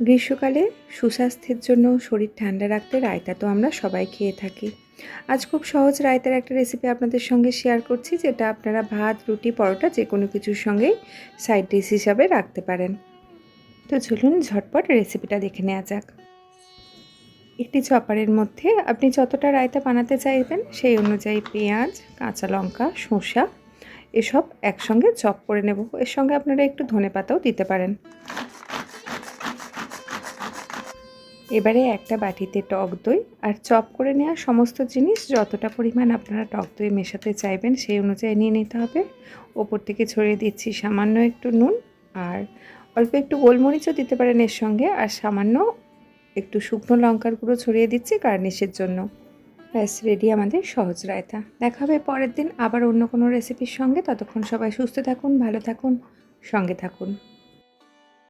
গ্রীষ্মকালে সুস্বাস্থ্যের জন্য শরীর ঠান্ডা রাখতে রায়তা তো আমরা সবাই খেয়ে থাকি। আজ খুব সহজ রায়তার একটা রেসিপি আপনাদের সঙ্গে শেয়ার করছি, যেটা আপনারা ভাত, রুটি, পরোটা যে কোনো কিছুর সঙ্গেই সাইড ডিশ হিসাবে রাখতে পারেন। তো চলুন ঝটপট রেসিপিটা দেখে নেওয়া যাক। একটি চপারের মধ্যে আপনি যতটা রায়তা বানাতে চাইবেন সেই অনুযায়ী পেঁয়াজ, কাঁচা লঙ্কা, শসা এসব একসঙ্গে চপ করে নেব। এর সঙ্গে আপনারা একটু ধনেপাতাও দিতে পারেন। এবারে একটা বাটিতে টক দই আর চপ করে নেওয়া সমস্ত জিনিস যতটা পরিমাণ আপনারা টক দই মেশাতে চাইবেন সেই অনুযায়ী নিয়ে নিতে হবে। ওপর থেকে ছড়িয়ে দিচ্ছি সামান্য একটু নুন, আর অল্প একটু গোলমরিচও দিতে পারেন এর সঙ্গে, আর সামান্য একটু শুকনো লঙ্কার গুঁড়ো ছড়িয়ে দিচ্ছি গার্নিশের জন্য। ব্যাস রেডি আমাদের সহজ রায়তা। দেখা হবে পরের দিন আবার অন্য কোনো রেসিপির সঙ্গে। ততক্ষণ সবাই সুস্থ থাকুন, ভালো থাকুন, সঙ্গে থাকুন।